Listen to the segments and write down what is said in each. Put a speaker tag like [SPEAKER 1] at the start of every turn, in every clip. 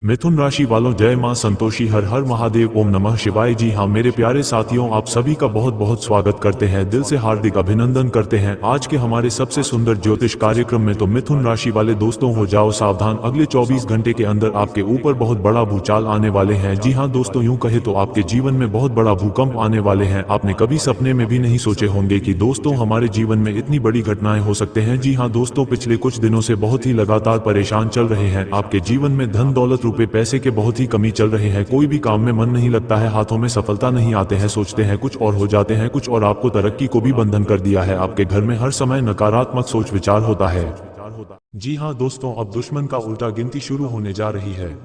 [SPEAKER 1] मिथुन राशि वालों, जय मां संतोषी, हर हर महादेव, ओम नमः शिवाय। जी हाँ मेरे प्यारे साथियों, आप सभी का बहुत बहुत स्वागत करते हैं, दिल से हार्दिक अभिनंदन करते हैं आज के हमारे सबसे सुंदर ज्योतिष कार्यक्रम में। तो मिथुन राशि वाले दोस्तों, हो जाओ सावधान, अगले 24 घंटे के अंदर आपके ऊपर बहुत बड़ा भूचाल आने वाले हैं। जी हाँ दोस्तों, यूं कहे तो आपके जीवन में बहुत बड़ा भूकंप आने वाले हैं। आपने कभी सपने में भी नहीं सोचे होंगे कि दोस्तों हमारे जीवन में इतनी बड़ी घटनाएं हो सकते हैं। जी हाँ दोस्तों, पिछले कुछ दिनों से बहुत ही लगातार परेशान चल रहे हैं। आपके जीवन में धन दौलत रुपए पैसे के बहुत ही कमी चल रहे हैं। कोई भी काम में मन नहीं लगता है, हाथों में सफलता नहीं आते हैं, सोचते हैं कुछ और हो जाते हैं कुछ और। आपको तरक्की को भी बंधन कर दिया है। आपके घर में हर समय नकारात्मक सोच विचार होता है। जी हाँ दोस्तों, अब दुश्मन का उल्टा गिनती शुरू होने जा रही है।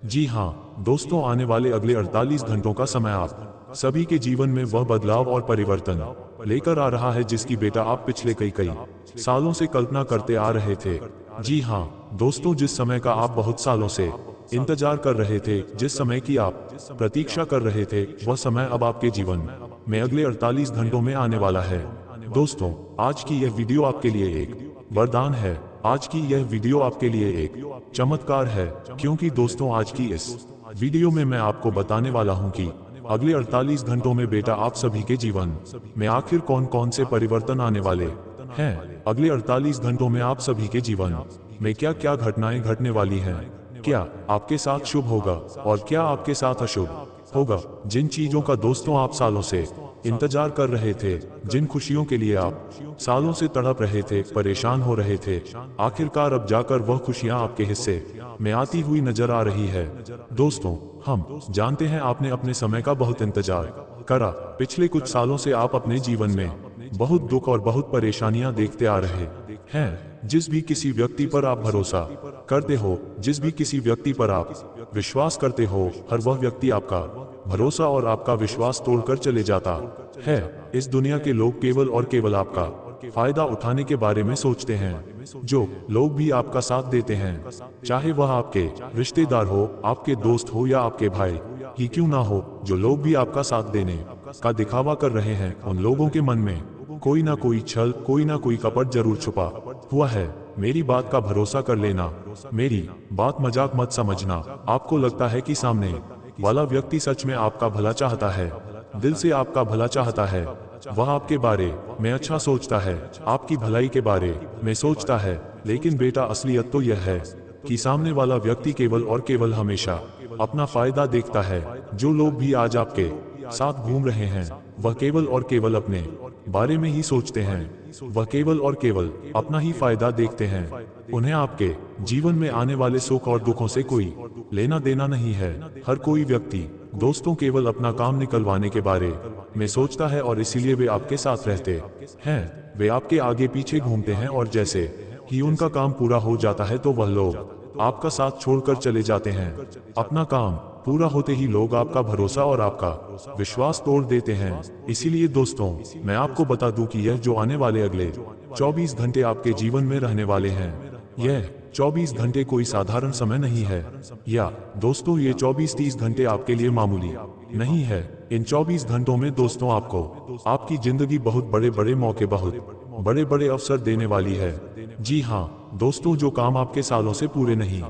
[SPEAKER 1] जी हाँ दोस्तों, आने वाले अगले 48 घंटों का समय आप सभी के जीवन में वह बदलाव और परिवर्तन लेकर आ रहा है जिसकी बेटा आप पिछले कई सालों से कल्पना करते आ रहे थे। जी हाँ दोस्तों, जिस समय का आप बहुत सालों से इंतजार कर रहे थे, जिस समय की आप प्रतीक्षा कर रहे थे, वह समय अब आपके जीवन में अगले 48 घंटों में आने वाला है। दोस्तों, आज की यह वीडियो आपके लिए एक वरदान है। आज की यह वीडियो आपके लिए एक चमत्कार है, क्योंकि दोस्तों आज की इस वीडियो में मैं आपको बताने वाला हूं कि अगले 48 घंटों में बेटा आप सभी के जीवन में आखिर कौन कौन से परिवर्तन आने वाले हैं। अगले 48 घंटों में आप सभी के जीवन में क्या क्या घटनाएं घटने वाली हैं, क्या आपके साथ शुभ होगा और क्या आपके साथ अशुभ होगा। जिन चीजों का दोस्तों आप सालों से इंतजार कर रहे थे, जिन खुशियों के लिए आप सालों से तड़प रहे थे, परेशान हो रहे थे, आखिरकार अब जाकर वह खुशियां आपके हिस्से में आती हुई नजर आ रही है। दोस्तों, हम जानते हैं आपने अपने समय का बहुत इंतजार करा। पिछले कुछ सालों से आप अपने जीवन में बहुत दुख और बहुत परेशानियां देखते आ रहे हैं। जिस भी किसी व्यक्ति पर आप भरोसा करते हो, जिस भी किसी व्यक्ति पर आप विश्वास करते हो, हर वह व्यक्ति आपका भरोसा और आपका विश्वास तोड़कर चले जाता है। इस दुनिया के लोग केवल और केवल आपका फायदा उठाने के बारे में सोचते हैं। जो लोग भी आपका साथ देते हैं, चाहे वह आपके रिश्तेदार हो, आपके दोस्त हो या आपके भाई ही क्यों ना हो, जो लोग भी आपका साथ देने का दिखावा कर रहे हैं, उन लोगों के मन में कोई ना कोई छल, कोई ना कोई कपट जरूर छुपा हुआ है। मेरी बात का भरोसा कर लेना, मेरी बात मजाक मत समझना। आपको लगता है कि सामने वाला व्यक्ति सच में आपका भला चाहता है, दिल से आपका भला चाहता है, वह आपके बारे में अच्छा सोचता है, आपकी भलाई के बारे में सोचता है। लेकिन बेटा, असलियत तो यह है कि सामने वाला व्यक्ति केवल और केवल हमेशा अपना फायदा देखता है। जो लोग भी आज आपके साथ घूम रहे हैं, वह केवल और केवल अपने बारे में ही सोचते हैं, वह केवल और केवल अपना ही फायदा देखते हैं। उन्हें आपके जीवन में आने वाले सुख और दुखों से कोई लेना देना नहीं है। हर कोई व्यक्ति दोस्तों केवल अपना काम निकलवाने के बारे में सोचता है और इसीलिए वे आपके साथ रहते हैं। वे आपके आगे पीछे घूमते हैं और जैसे ही उनका काम पूरा हो जाता है तो वह लोग आपका साथ छोड़कर चले जाते हैं। अपना काम पूरा होते ही लोग आपका भरोसा और आपका विश्वास तोड़ देते हैं। इसीलिए दोस्तों, मैं आपको बता दूं कि यह जो आने वाले अगले 24 घंटे आपके जीवन में रहने वाले हैं, यह 24 घंटे कोई साधारण समय नहीं है। या दोस्तों, ये 24-30 घंटे आपके लिए मामूली नहीं है। इन 24 घंटों में दोस्तों आपको आपकी जिंदगी बहुत बड़े बड़े मौके, बहुत बड़े बड़े अवसर देने वाली है। जी हाँ दोस्तों, जो काम आपके सालों से पूरे नहीं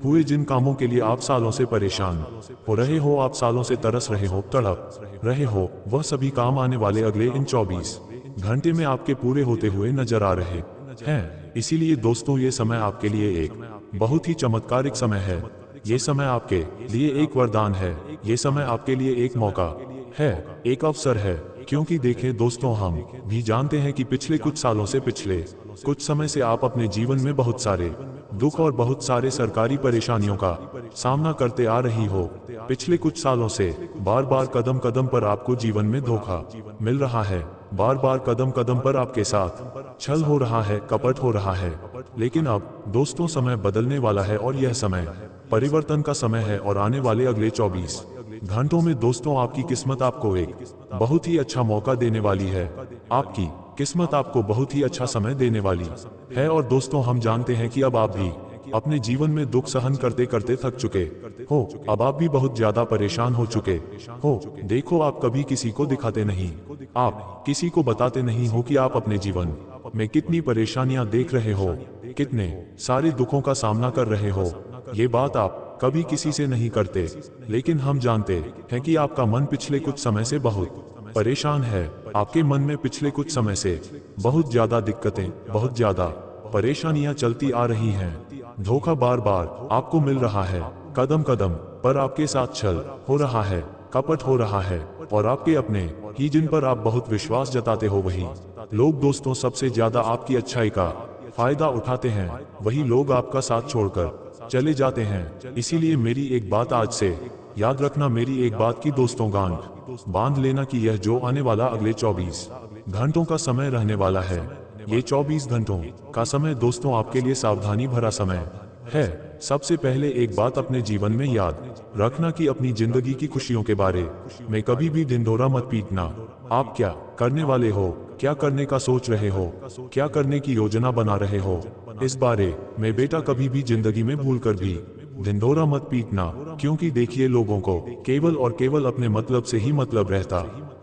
[SPEAKER 1] हुए, जिन कामों के लिए आप सालों से परेशान हो रहे हो, आप सालों से तरस रहे हो, तड़प रहे हो, वह सभी काम आने वाले अगले इन 24 घंटे में आपके पूरे होते हुए नजर आ रहे हैं। इसीलिए दोस्तों, ये समय आपके लिए एक बहुत ही चमत्कारिक समय है। ये समय आपके लिए एक वरदान है। ये समय आपके लिए एक मौका है, एक अवसर है। क्योंकि देखें दोस्तों, हम भी जानते हैं कि पिछले कुछ सालों से, पिछले कुछ समय से आप अपने जीवन में बहुत सारे दुख और बहुत सारे सरकारी परेशानियों का सामना करते आ रही हो। पिछले कुछ सालों से बार बार कदम कदम पर आपको जीवन में धोखा मिल रहा है, बार बार कदम कदम पर आपके साथ छल हो रहा है, कपट हो रहा है। लेकिन अब दोस्तों, समय बदलने वाला है और यह समय परिवर्तन का समय है। और आने वाले अगले 24 घंटों में दोस्तों, आपकी किस्मत आपको एक बहुत ही अच्छा मौका देने वाली है। आपकी किस्मत आपको बहुत ही अच्छा समय देने वाली है। और दोस्तों, हम जानते हैं कि अब आप भी अपने जीवन में दुख सहन करते करते थक चुके हो। अब आप भी बहुत ज्यादा परेशान हो चुके हो। देखो, आप कभी किसी को दिखाते नहीं, आप किसी को बताते नहीं हो कि आप अपने जीवन में कितनी परेशानियां देख रहे हो, कितने सारे दुखों का सामना कर रहे हो। ये बात आप कभी किसी से नहीं करते, लेकिन हम जानते हैं कि आपका मन पिछले कुछ समय से बहुत परेशान है। आपके मन में पिछले कुछ समय से बहुत ज्यादा दिक्कतें, बहुत ज्यादा परेशानियां चलती आ रही हैं। धोखा बार बार आपको मिल रहा है, कदम कदम पर आपके साथ छल हो रहा है, कपट हो रहा है, और आपके अपने ही जिन पर आप बहुत विश्वास जताते हो वही लोग दोस्तों सबसे ज्यादा आपकी अच्छाई का फायदा उठाते हैं। वही लोग आपका साथ छोड़कर चले जाते हैं। इसीलिए मेरी एक बात आज से याद रखना, मेरी एक बात की दोस्तों गांठ बांध लेना कि यह जो आने वाला अगले 24 घंटों का समय रहने वाला है, ये 24 घंटों का समय दोस्तों आपके लिए सावधानी भरा समय है। सबसे पहले एक बात अपने जीवन में याद रखना कि अपनी जिंदगी की खुशियों के बारे में कभी भी ढिंढोरा मत पीटना। आप क्या करने वाले हो, क्या करने का सोच रहे हो, क्या करने की योजना बना रहे हो, इस बारे में बेटा कभी भी जिंदगी में भूल कर भी ढिंढोरा मत पीटना। क्योंकि देखिए, लोगों को केवल और केवल अपने मतलब से ही मतलब रहता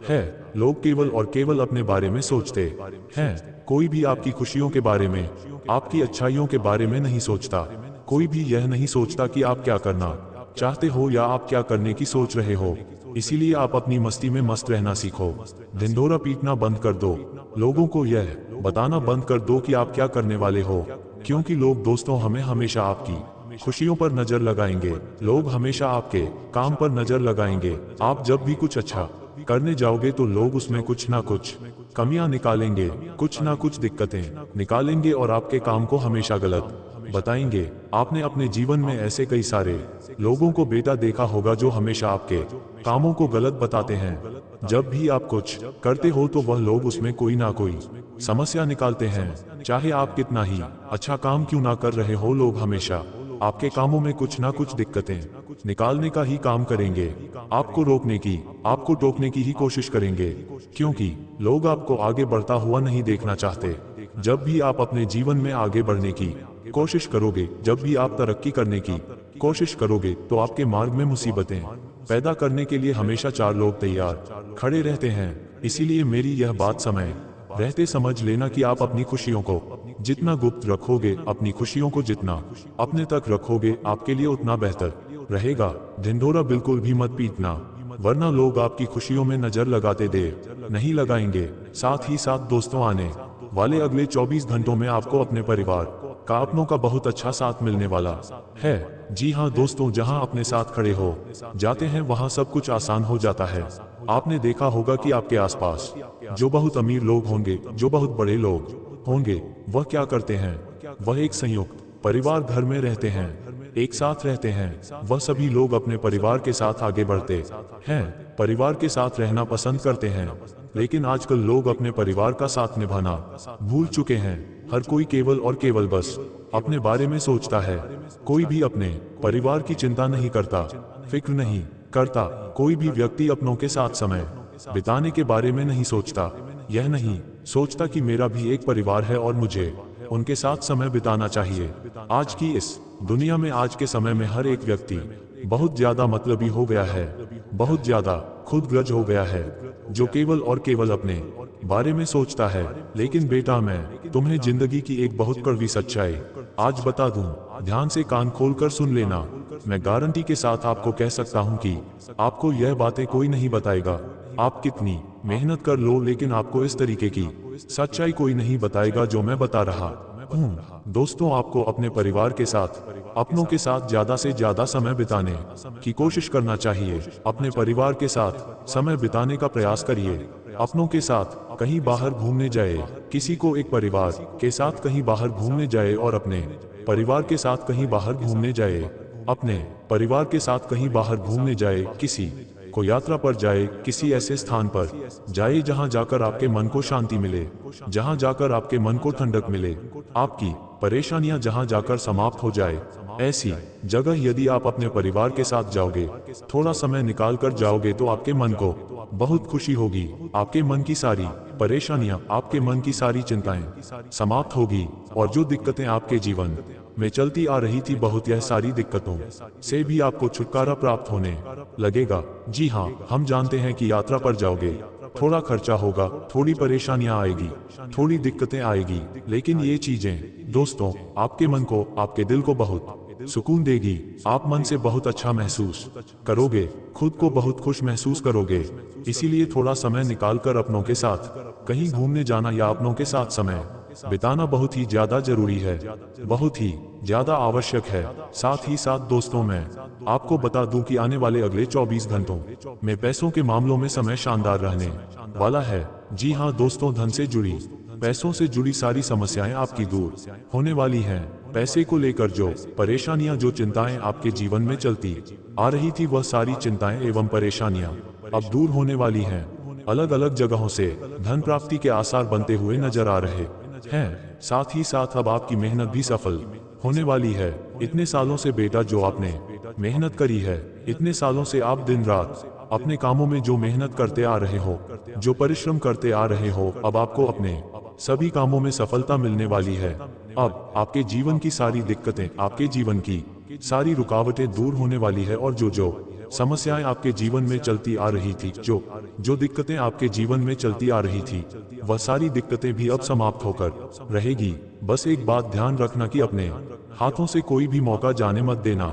[SPEAKER 1] है। लोग केवल और केवल अपने बारे में सोचते हैं। कोई भी आपकी खुशियों के बारे में, आपकी अच्छाइयों के बारे में नहीं सोचता। कोई भी यह नहीं सोचता कि आप क्या करना चाहते हो या आप क्या करने की सोच रहे हो। इसीलिए आप अपनी मस्ती में मस्त रहना सीखो। ढिंढोरा पीटना बंद कर दो। लोगों को यह बताना बंद कर दो कि आप क्या करने वाले हो। क्योंकि लोग दोस्तों हमें हमेशा आपकी खुशियों पर नजर लगाएंगे। लोग हमेशा आपके काम पर नजर लगाएंगे। आप जब भी कुछ अच्छा करने जाओगे तो लोग उसमें कुछ ना कुछ कमियां निकालेंगे, कुछ ना कुछ दिक्कतें निकालेंगे और आपके काम को हमेशा गलत बताएंगे। आपने अपने जीवन में ऐसे कई सारे लोगों को बेटा देखा होगा जो हमेशा आपके कामों को गलत बताते हैं। जब भी आप कुछ करते हो तो वह लोग उसमें कोई ना कोई समस्या निकालते हैं। चाहे आप कितना ही अच्छा काम क्यों ना कर रहे हो, लोग हमेशा आपके कामों में कुछ ना कुछ दिक्कतें निकालने का ही काम करेंगे। आपको रोकने की, आपको टोकने की ही कोशिश करेंगे। क्योंकि लोग आपको आगे बढ़ता हुआ नहीं देखना चाहते। जब भी आप अपने जीवन में आगे बढ़ने की कोशिश करोगे, जब भी आप तरक्की करने की कोशिश करोगे, तो आपके मार्ग में मुसीबतें पैदा करने के लिए हमेशा चार लोग तैयार खड़े रहते हैं। इसीलिए मेरी यह बात समय रहते समझ लेना कि आप अपनी खुशियों को जितना गुप्त रखोगे, अपनी खुशियों को जितना अपने तक रखोगे, आपके लिए उतना बेहतर रहेगा। ढिंढोरा बिल्कुल भी मत पीटना, वरना लोग आपकी खुशियों में नजर लगाते देर नहीं लगाएंगे। साथ ही साथ दोस्तों, आने वाले अगले 24 घंटों में आपको अपने परिवार का, अपनों का बहुत अच्छा साथ मिलने वाला है। जी हाँ दोस्तों, जहाँ अपने साथ खड़े हो जाते हैं वहाँ सब कुछ आसान हो जाता है। आपने देखा होगा कि आपके आसपास जो बहुत अमीर लोग होंगे, जो बहुत बड़े लोग होंगे, वह क्या करते हैं, वह एक संयुक्त परिवार घर में रहते हैं, एक साथ रहते हैं। वह सभी लोग अपने परिवार के साथ आगे बढ़ते हैं, परिवार के साथ रहना पसंद करते हैं। लेकिन आजकल लोग अपने परिवार का साथ निभाना भूल चुके हैं। हर कोई केवल और केवल बस अपने बारे में सोचता है। कोई भी अपने परिवार की चिंता नहीं करता, फिक्र नहीं करता। कोई भी व्यक्ति अपनों के साथ समय बिताने के बारे में नहीं सोचता। यह नहीं सोचता कि मेरा भी एक परिवार है और मुझे उनके साथ समय बिताना चाहिए। आज की इस दुनिया में, आज के समय में हर एक व्यक्ति बहुत ज्यादा मतलबी हो गया है, बहुत ज्यादा खुदगर्ज हो गया है, जो केवल और केवल अपने बारे में सोचता है। लेकिन बेटा, मैं तुम्हें जिंदगी की एक बहुत कड़वी सच्चाई आज बता दूं, ध्यान से कान खोलकर सुन लेना। मैं गारंटी के साथ आपको कह सकता हूं कि आपको यह बातें कोई नहीं बताएगा। आप कितनी मेहनत कर लो, लेकिन आपको इस तरीके की सच्चाई कोई नहीं बताएगा जो मैं बता रहा हूँ। दोस्तों, आपको अपने परिवार के साथ, अपनों के साथ ज्यादा से ज्यादा समय बिताने की कोशिश करना चाहिए। अपने परिवार के साथ समय बिताने का प्रयास करिए। अपनों के साथ कहीं बाहर घूमने जाए, किसी को एक परिवार के साथ कहीं बाहर घूमने जाए और अपने परिवार के साथ कहीं बाहर घूमने जाए, अपने परिवार के साथ कहीं बाहर घूमने जाए, किसी को यात्रा पर जाए, किसी ऐसे स्थान पर जाए जहां जाकर आपके मन को शांति मिले, जहां जाकर आपके मन को ठंडक मिले, आपकी परेशानियां जहां जाकर समाप्त हो जाए। ऐसी जगह यदि आप अपने परिवार के साथ जाओगे, थोड़ा समय निकाल कर जाओगे, तो आपके मन को बहुत खुशी होगी। आपके मन की सारी परेशानियां, आपके मन की सारी चिंताएं समाप्त होगी और जो दिक्कतें आपके जीवन में चलती आ रही थी, बहुत यह सारी दिक्कतों से भी आपको छुटकारा प्राप्त होने लगेगा। जी हाँ, हम जानते हैं कि यात्रा पर जाओगे, थोड़ा खर्चा होगा, थोड़ी परेशानियां आएगी, थोड़ी दिक्कतें आएगी, लेकिन ये चीजें दोस्तों आपके मन को, आपके दिल को बहुत सुकून देगी। आप मन से बहुत अच्छा महसूस करोगे, खुद को बहुत खुश महसूस करोगे। इसीलिए थोड़ा समय निकालकर अपनों के साथ कहीं घूमने जाना या अपनों के साथ समय बिताना बहुत ही ज्यादा जरूरी है, बहुत ही ज्यादा आवश्यक है। साथ ही साथ दोस्तों, मैं आपको बता दूं कि आने वाले अगले 24 घंटों में पैसों के मामलों में समय शानदार रहने वाला है। जी हाँ दोस्तों, धन से जुड़ी, पैसों से जुड़ी सारी समस्याएं आपकी दूर होने वाली हैं। पैसे को लेकर जो परेशानियां, जो चिंताएं आपके जीवन में चलती आ रही थी, वह सारी चिंताएं एवं परेशानियां अब दूर होने वाली हैं। अलग अलग जगहों से धन प्राप्ति के आसार बनते हुए नजर आ रहे हैं। साथ ही साथ अब आपकी मेहनत भी सफल होने वाली है। इतने सालों से बेटा जो आपने मेहनत करी है, इतने सालों से आप दिन रात अपने कामों में जो मेहनत करते आ रहे हो, जो परिश्रम करते आ रहे हो, अब आपको अपने सभी कामों में सफलता मिलने वाली है। अब आपके जीवन की सारी दिक्कतें, आपके जीवन की सारी रुकावटें दूर होने वाली है और जो समस्याएं आपके जीवन में चलती आ रही थी, जो दिक्कतें आपके जीवन में चलती आ रही थी, वह सारी दिक्कतें भी अब समाप्त होकर रहेगी। बस एक बात ध्यान रखना कि अपने हाथों से कोई भी मौका जाने मत देना,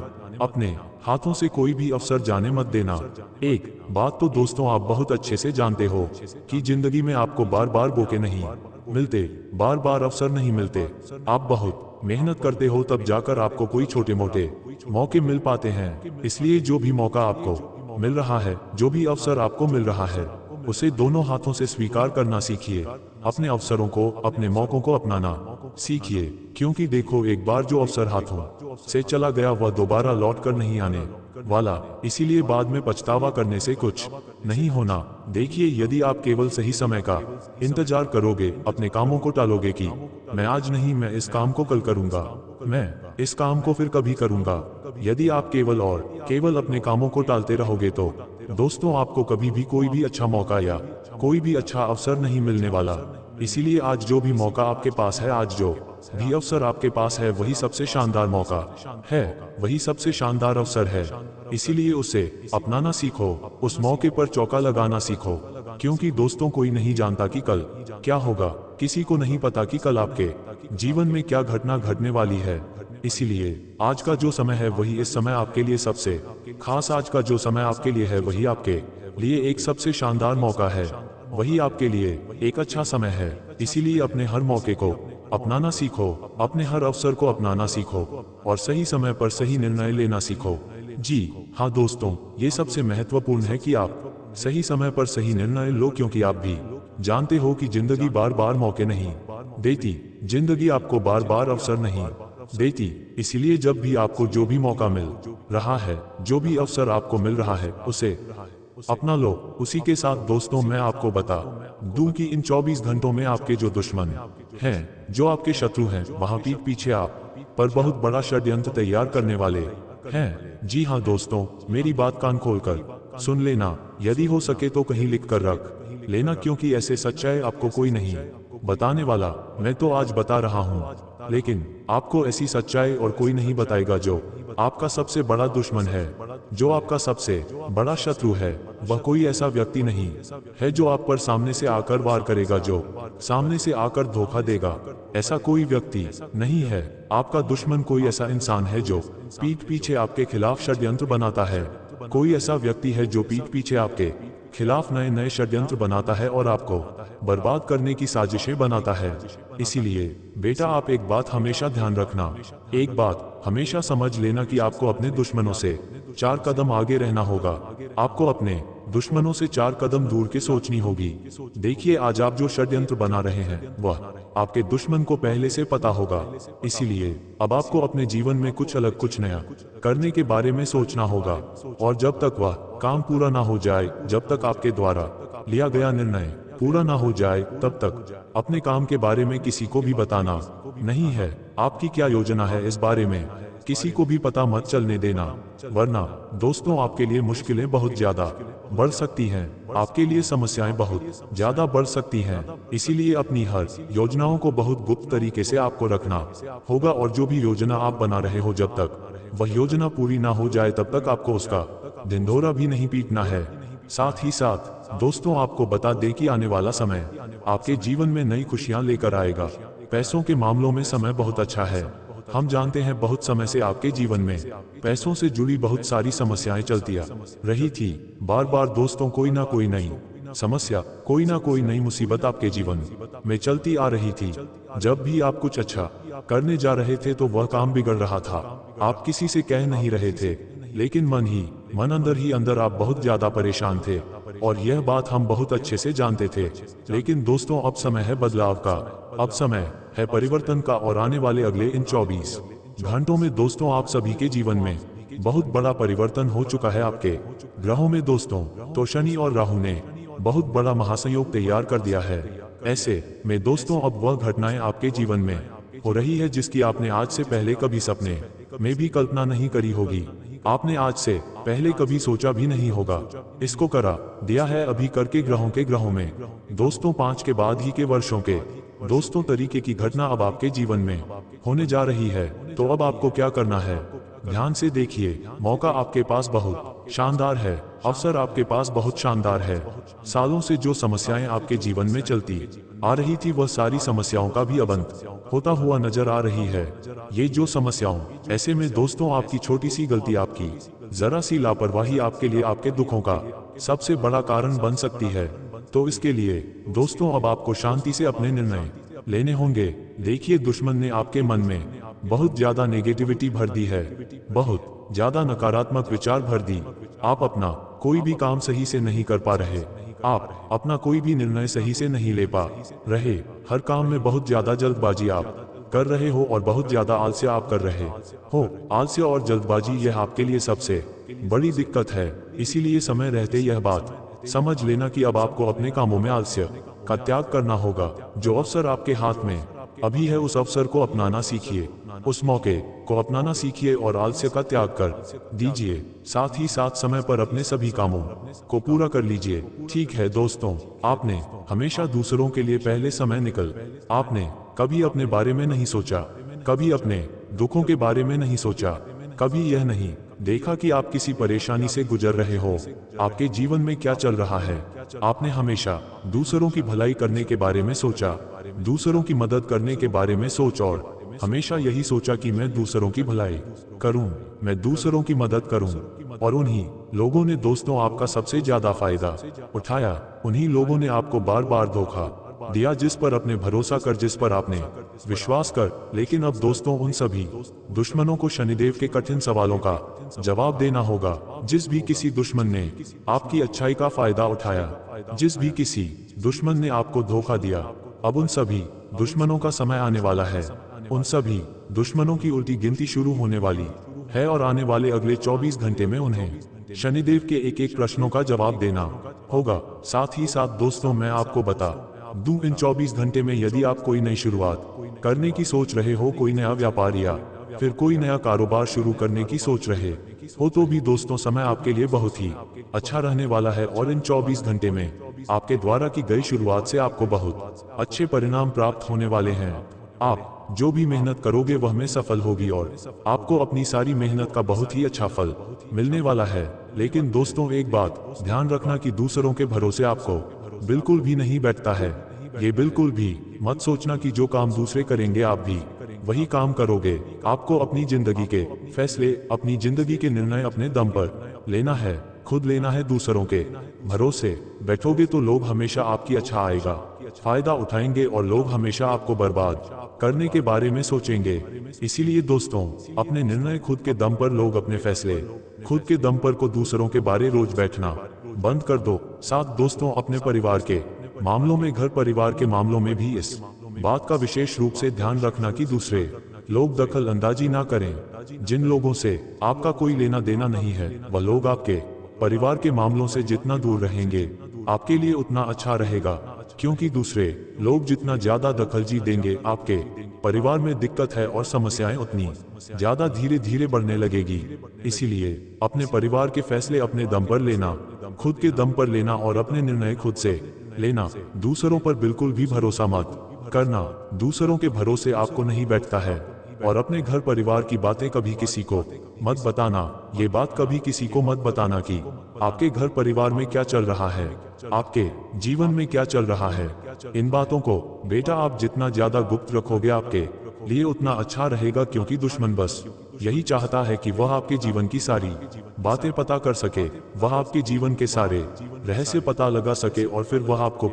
[SPEAKER 1] अपने हाथों से कोई भी अवसर जाने मत देना। एक बात तो दोस्तों आप बहुत अच्छे से जानते हो कि जिंदगी में आपको बार बार मौके नहीं मिलते, बार बार अवसर नहीं मिलते। आप बहुत मेहनत करते हो तब जाकर आपको कोई छोटे मोटे मौके मिल पाते हैं। इसलिए जो भी मौका आपको मिल रहा है, जो भी अवसर आपको मिल रहा है, उसे दोनों हाथों से स्वीकार करना सीखिए। अपने अवसरों को, अपने मौकों को अपनाना सीखिए, क्योंकि देखो, एक बार जो अवसर हाथों से चला गया वह दोबारा लौट कर नहीं आने वाला। इसीलिए बाद में पछतावा करने से कुछ नहीं होना। देखिए, यदि आप केवल सही समय का इंतजार करोगे, अपने कामों को टालोगे कि मैं आज नहीं, मैं इस काम को कल करूंगा, मैं इस काम को फिर कभी करूंगा, यदि आप केवल और केवल अपने कामों को टालते रहोगे तो दोस्तों आपको कभी भी कोई भी अच्छा मौका या कोई भी अच्छा अवसर नहीं मिलने वाला। इसीलिए आज जो भी मौका आपके पास है, आज जो भी अवसर आपके पास है, वही सबसे शानदार मौका है, वही सबसे शानदार अवसर है। इसीलिए उसे अपनाना सीखो, उस मौके पर चौका लगाना सीखो, क्योंकि दोस्तों कोई नहीं जानता कि कल क्या होगा, किसी को नहीं पता कि कल आपके जीवन में क्या घटना घटने वाली है। इसीलिए आज का जो समय है वही इस समय आपके लिए सबसे खास, आज का जो समय आपके लिए है वही आपके लिए एक सबसे शानदार मौका है, वही आपके लिए एक अच्छा समय है। इसीलिए अपने हर मौके को अपनाना सीखो, अपने हर अवसर को अपनाना सीखो और सही समय पर सही निर्णय लेना सीखो। जी हाँ दोस्तों, ये सबसे महत्वपूर्ण है कि आप सही समय पर सही निर्णय लो, क्योंकि आप भी जानते हो कि जिंदगी बार बार मौके नहीं देती, जिंदगी आपको बार बार अवसर नहीं देती। इसलिए जब भी आपको जो भी मौका मिल रहा है, जो भी अवसर आपको मिल रहा है, उसे अपना लो। उसी के साथ दोस्तों मैं आपको बता दूं कि इन 24 घंटों में आपके जो दुश्मन हैं, जो आपके शत्रु हैं, वहां पीठ पीछे आप पर बहुत बड़ा षड्यंत्र तैयार करने वाले हैं। जी हाँ दोस्तों, मेरी बात कान खोलकर सुन लेना, यदि हो सके तो कहीं लिख कर रख लेना, क्योंकि ऐसे सच्चाई आपको कोई नहीं बताने वाला। मैं तो आज बता रहा हूँ, लेकिन आपको ऐसी सच्चाई और कोई नहीं बताएगा। जो आपका सबसे बड़ा दुश्मन है, जो आपका सबसे बड़ा शत्रु है, वह कोई ऐसा व्यक्ति नहीं है जो आप पर सामने से आकर वार करेगा, जो सामने से आकर धोखा देगा। ऐसा कोई व्यक्ति नहीं है। आपका दुश्मन कोई ऐसा इंसान है जो पीठ पीछे आपके खिलाफ षड्यंत्र बनाता है। कोई ऐसा व्यक्ति है जो पीठ पीछे आपके खिलाफ नए नए षड्यंत्र बनाता है और आपको बर्बाद करने की साजिशें बनाता है। इसीलिए बेटा, आप एक बात हमेशा ध्यान रखना, एक बात हमेशा समझ लेना कि आपको अपने दुश्मनों से 4 कदम आगे रहना होगा। आपको अपने दुश्मनों से 4 कदम दूर के सोचनी होगी। देखिए, आज आप जो षड्यंत्र बना रहे हैं, वह आपके दुश्मन को पहले से पता होगा। इसीलिए अब आपको अपने जीवन में कुछ अलग, कुछ नया करने के बारे में सोचना होगा। और जब तक वह काम पूरा ना हो जाए, जब तक आपके द्वारा लिया गया निर्णय पूरा ना हो जाए, तब तक अपने काम के बारे में किसी को भी बताना नहीं है। आपकी क्या योजना है इस बारे में किसी को भी पता मत चलने देना, वरना दोस्तों आपके लिए मुश्किलें बहुत ज्यादा बढ़ सकती हैं, आपके लिए समस्याएं बहुत ज्यादा बढ़ सकती हैं। इसीलिए अपनी हर योजनाओं को बहुत गुप्त तरीके से आपको रखना होगा, और जो भी योजना आप बना रहे हो, जब तक वह योजना पूरी ना हो जाए तब तक आपको उसका ढिंढोरा भी नहीं पीटना है। साथ ही साथ दोस्तों आपको बता दें कि आने वाला समय आपके जीवन में नई खुशियां लेकर आएगा। पैसों के मामलों में समय बहुत अच्छा है। हम जानते हैं बहुत समय से आपके जीवन में पैसों से जुड़ी बहुत सारी समस्याएं चलती आ रही थी। बार बार दोस्तों कोई ना कोई नई समस्या, कोई ना कोई नई मुसीबत आपके जीवन में चलती आ रही थी। जब भी आप कुछ अच्छा करने जा रहे थे तो वह काम बिगड़ रहा था। आप किसी से कह नहीं रहे थे, लेकिन मन अंदर ही अंदर आप बहुत ज्यादा परेशान थे, और यह बात हम बहुत अच्छे से जानते थे। लेकिन दोस्तों, अब समय है बदलाव का, अब समय है परिवर्तन का, और आने वाले अगले इन 24 घंटों में दोस्तों आप सभी के जीवन में बहुत बड़ा परिवर्तन हो चुका है। आपके ग्रहों में दोस्तों तो शनि और राहु ने बहुत बड़ा महासंयोग तैयार कर दिया है। ऐसे में दोस्तों अब वह घटनाएं आपके जीवन में हो रही है जिसकी आपने आज से पहले कभी सपने में भी कल्पना नहीं करी होगी। आपने आज से पहले कभी सोचा भी नहीं होगा। इसको करा दिया है अभी करके ग्रहों में दोस्तों 5 के बाद ही के वर्षों के दोस्तों तरीके की घटना अब आपके जीवन में होने जा रही है। तो अब आपको क्या करना है, ध्यान से देखिए। मौका आपके पास बहुत शानदार है, अवसर आपके पास बहुत शानदार है। सालों से जो समस्याएं आपके जीवन में चलती आ रही थी, वह सारी समस्याओं का भी अब अंत होता हुआ नजर आ रही है। ये जो समस्याओं, ऐसे में दोस्तों आपकी छोटी सी गलती, आपकी जरा सी लापरवाही आपके लिए आपके दुखों का सबसे बड़ा कारण बन सकती है। तो इसके लिए दोस्तों अब आपको शांति से अपने निर्णय लेने होंगे। देखिए, दुश्मन ने आपके मन में बहुत ज्यादा नेगेटिविटी भर दी है, बहुत ज्यादा नकारात्मक विचार भर दी। आप अपना कोई भी काम सही से नहीं कर पा रहे, आप अपना कोई भी निर्णय सही से नहीं ले पा रहे। हर काम में बहुत ज्यादा जल्दबाजी आप कर रहे हो और बहुत ज्यादा आलस्य आप कर रहे हो। आलस्य और जल्दबाजी यह आपके लिए सबसे बड़ी दिक्कत है। इसीलिए समय रहते यह बात समझ लेना कि अब आपको अपने कामों में आलस्य का त्याग करना होगा। जो अवसर आपके हाथ में अभी है, उस अवसर को अपनाना सीखिए, उस मौके को अपनाना सीखिए और आलस्य का त्याग कर दीजिए। साथ ही साथ समय पर अपने सभी कामों को पूरा कर लीजिए। ठीक है दोस्तों, आपने हमेशा दूसरों के लिए पहले समय निकल, आपने कभी अपने बारे में नहीं सोचा, कभी अपने दुखों के बारे में नहीं सोचा, कभी यह नहीं देखा कि आप किसी परेशानी से गुजर रहे हो, आपके जीवन में क्या चल रहा है। आपने हमेशा दूसरों की भलाई करने के बारे में सोचा, दूसरों की मदद करने के बारे में सोच, और हमेशा यही सोचा कि मैं दूसरों की भलाई करूं, मैं दूसरों की मदद करूं। और उन्हीं लोगों ने दोस्तों आपका सबसे ज्यादा फायदा उठाया। उन्हीं लोगों ने आपको बार बार धोखा दिया, जिस पर अपने भरोसा कर, जिस पर आपने विश्वास कर। लेकिन अब दोस्तों उन सभी दुश्मनों को शनिदेव के कठिन सवालों का जवाब देना होगा। जिस भी किसी दुश्मन ने आपकी अच्छाई का फायदा उठाया, जिस भी किसी दुश्मन ने आपको धोखा दिया, अब उन सभी दुश्मनों का समय आने वाला है। उन सभी दुश्मनों की उल्टी गिनती शुरू होने वाली है, और आने वाले अगले 24 घंटे में उन्हें शनिदेव के एक एक प्रश्नों का जवाब देना होगा। साथ ही साथ दोस्तों मैं आपको बता दूं, इन 24 घंटे में यदि आप कोई नई शुरुआत करने की सोच रहे हो, कोई नया व्यापार या फिर कोई नया कारोबार शुरू करने की सोच रहे हो, तो भी दोस्तों समय आपके लिए बहुत ही अच्छा रहने वाला है। और इन 24 घंटे में आपके द्वारा की गई शुरुआत से आपको बहुत अच्छे परिणाम प्राप्त होने वाले हैं। आप जो भी मेहनत करोगे वह में सफल होगी, और आपको अपनी सारी मेहनत का बहुत ही अच्छा फल मिलने वाला है। लेकिन दोस्तों एक बात ध्यान रखना कि दूसरों के भरोसे आपको बिल्कुल भी नहीं बैठता है। ये बिल्कुल भी मत सोचना कि जो काम दूसरे करेंगे आप भी वही काम करोगे। आपको अपनी जिंदगी के फैसले, अपनी जिंदगी के निर्णय अपने दम पर लेना है, खुद लेना है। दूसरों के भरोसे बैठोगे तो लोग हमेशा आपकी अच्छा आएगा फायदा उठाएंगे, और लोग हमेशा आपको बर्बाद करने के बारे में सोचेंगे। इसीलिए दोस्तों अपने निर्णय खुद के दम पर, लोग अपने फैसले खुद के दम पर को दूसरों के बारे रोज बैठना बंद कर दो। साथ दोस्तों अपने परिवार के मामलों में, घर परिवार के मामलों में भी इस बात का विशेष रूप से ध्यान रखना कि दूसरे लोग दखल अंदाजी ना करें। जिन लोगों से आपका कोई लेना देना नहीं है, वह लोग आपके परिवार के मामलों से जितना दूर रहेंगे आपके लिए उतना अच्छा रहेगा। क्योंकि दूसरे लोग जितना ज्यादा दखलजी देंगे, आपके परिवार में दिक्कत है और समस्याएं उतनी ज्यादा धीरे धीरे बढ़ने लगेगी। इसीलिए अपने परिवार के फैसले अपने दम पर लेना, खुद के दम पर लेना, और अपने निर्णय खुद से लेना। दूसरों पर बिल्कुल भी भरोसा मत करना, दूसरों के भरोसे आपको नहीं बैठता है। और अपने घर परिवार की बातें कभी किसी को मत बताना। ये बात कभी किसी को मत बताना कि आपके घर परिवार में क्या चल रहा है, आपके जीवन में क्या चल रहा है। इन बातों को बेटा आप जितना ज्यादा गुप्त रखोगे, आपके लिए उतना अच्छा रहेगा, क्योंकि दुश्मन बस यही चाहता है कि वह आपके जीवन की सारी बातें पता कर सके, वह आपके जीवन के सारे रहस्य पता लगा सके और फिर वह आपको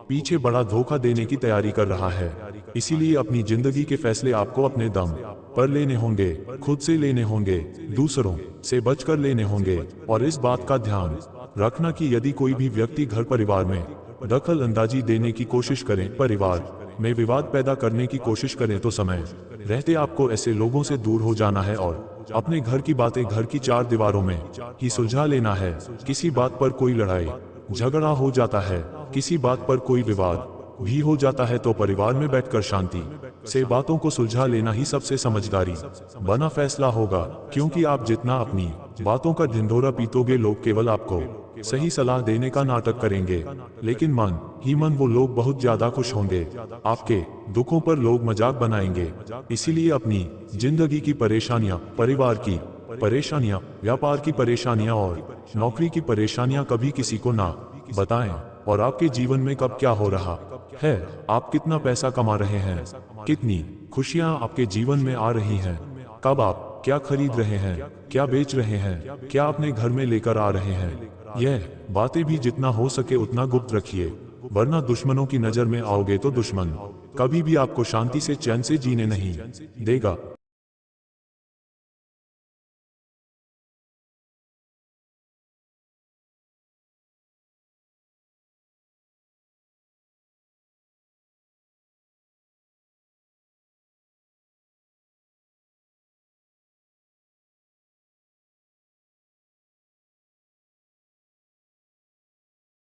[SPEAKER 1] पीछे बड़ा धोखा देने की तैयारी कर रहा है। इसीलिए अपनी जिंदगी के फैसले आपको अपने दम पर लेने होंगे, खुद से लेने होंगे, दूसरों से बचकर लेने होंगे। और इस बात का ध्यान रखना कि यदि कोई भी व्यक्ति घर परिवार में दखल अंदाजी देने की कोशिश करें, परिवार में विवाद पैदा करने की कोशिश करें, तो समय रहते आपको ऐसे लोगों से दूर हो जाना है और अपने घर की बातें घर की चार दीवारों में ही सुलझा लेना है। किसी बात पर कोई लड़ाई झगड़ा हो जाता है, किसी बात पर कोई विवाद भी हो जाता है, तो परिवार में बैठकर शांति से बातों को सुलझा लेना ही सबसे समझदारी बना फैसला होगा। क्योंकि आप जितना अपनी बातों का ढिंढोरा पीटोगे, लोग केवल आपको सही सलाह देने का नाटक करेंगे, लेकिन मन ही मन वो लोग बहुत ज्यादा खुश होंगे। आपके दुखों पर लोग मजाक बनाएंगे। इसीलिए अपनी जिंदगी की परेशानियां, परिवार की परेशानियां, व्यापार की परेशानियां और नौकरी की परेशानियां कभी किसी को ना बताएं। और आपके जीवन में कब क्या हो रहा है, आप कितना पैसा कमा रहे हैं, कितनी खुशियां आपके जीवन में आ रही हैं, कब आप क्या खरीद रहे हैं, क्या बेच रहे हैं, क्या अपने घर में लेकर आ रहे हैं, यह बातें भी जितना हो सके उतना गुप्त रखिए, वरना दुश्मनों की नजर में आओगे तो दुश्मन कभी भी आपको शांति से चैन से जीने नहीं देगा।